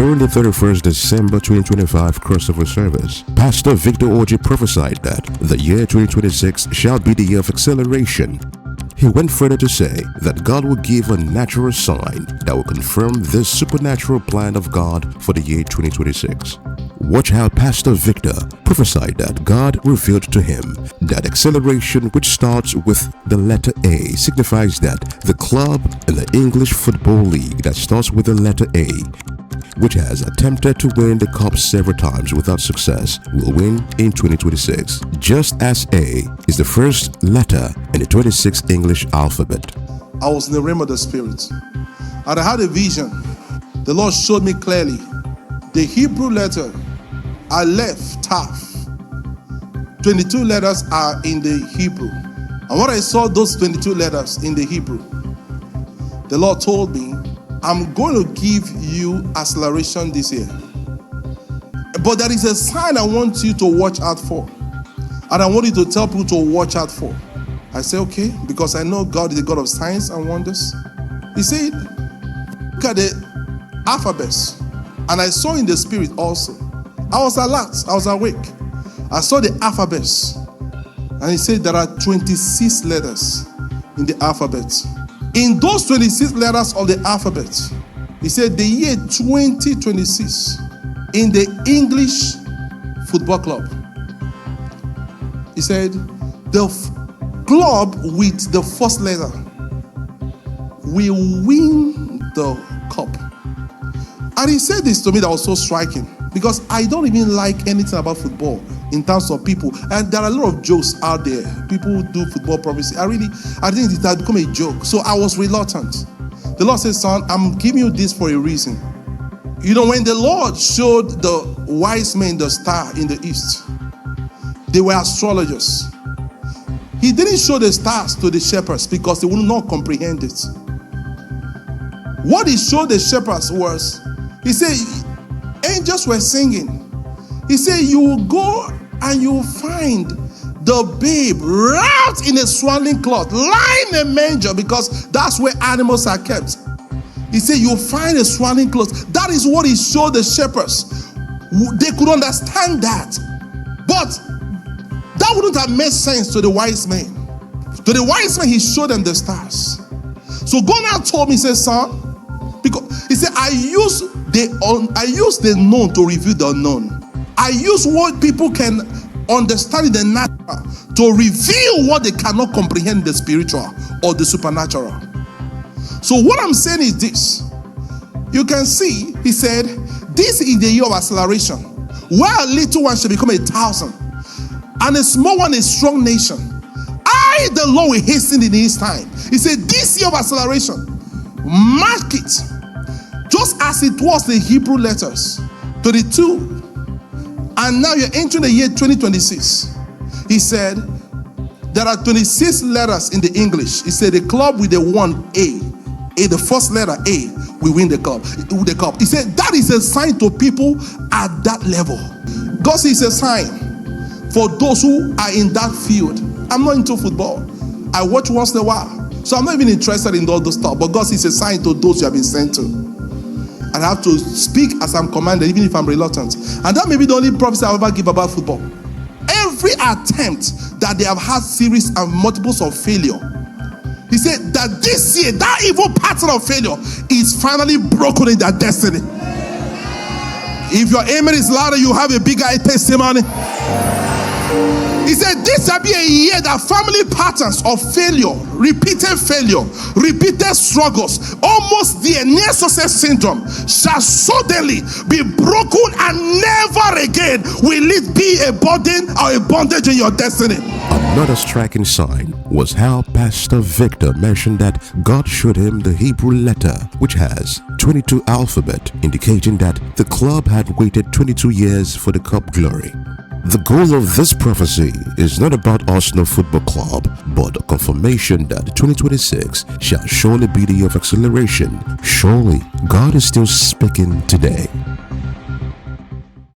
During the 31st December 2025 crossover service, Pastor Victor Orji prophesied that the year 2026 shall be the year of acceleration. He went further to say that God will give a natural sign that will confirm this supernatural plan of God for the year 2026. Watch how Pastor Victor prophesied that God revealed to him that acceleration, which starts with the letter A, signifies that the club in the English Football League that starts with the letter A, which has attempted to win the cup several times without success, will win in 2026, just as A is the first letter in the 26th English alphabet. I was in the realm of the Spirit, and I had a vision. The Lord showed me clearly the Hebrew letter Aleph, Taf. 22 letters are in the Hebrew. And when I saw those 22 letters in the Hebrew, the Lord told me, I'm going to give you acceleration this year. But there is a sign I want you to watch out for. And I want you to tell people to watch out for. I say, okay, because I know God is a God of signs and wonders. He said, look at the alphabets. And I saw in the spirit also. I was alert, I was awake. I saw the alphabets. And he said there are 26 letters in the alphabet. In those 26 letters of the alphabet, he said the year 2026 in the English Football Club. He said the club with the first letter will win the cup. And he said this to me that was so striking, because I don't even like anything about football in terms of people. And there are a lot of jokes out there. People who do football prophecy. I think it has become a joke. So I was reluctant. The Lord said, son, I'm giving you this for a reason. You know, when the Lord showed the wise men the star in the east, they were astrologers. He didn't show the stars to the shepherds because they would not comprehend it. What he showed the shepherds was, he said, angels were singing. He said, you will go and you will find the babe wrapped in a swaddling cloth, lying in a manger, because that's where animals are kept. He said, you'll find a swaddling cloth. That is what he showed the shepherds. They could understand that. But that wouldn't have made sense to the wise men. To the wise men, he showed them the stars. So God now told me, he said, son, because he said, I use the known to reveal the unknown. I use what people can understand in the natural to reveal what they cannot comprehend in the spiritual or the supernatural. So what I'm saying is this. You can see, he said, this is the year of acceleration, where a little one shall become 1,000, and a small one a strong nation. I, the Lord, will hasten in his time. He said, this year of acceleration, mark it. Just as it was the Hebrew letters, 32, and now you're entering the year 2026. He said, there are 26 letters in the English. He said, the club with the one A, the first letter A, will win the cup. He said, that is a sign to people at that level. God says it's a sign for those who are in that field. I'm not into football. I watch once in a while. So I'm not even interested in all those stuff. But God says it's a sign to those you have been sent to. And I have to speak as I'm commanded, even if I'm reluctant. And that may be the only prophecy I'll ever give about football. Every attempt that they have had series and multiples of failure, he said that this year, that evil pattern of failure is finally broken in their destiny. If your amen is louder, you have a bigger testimony. He said this shall be a year that family patterns of failure, repeated struggles, almost the near success syndrome, shall suddenly be broken, and never again will it be a burden or a bondage in your destiny. Another striking sign was how Pastor Victor mentioned that God showed him the Hebrew letter, which has 22 alphabet, indicating that the club had waited 22 years for the cup glory. The goal of this prophecy is not about Arsenal Football Club, but a confirmation that 2026 shall surely be the year of acceleration. Surely, God is still speaking today.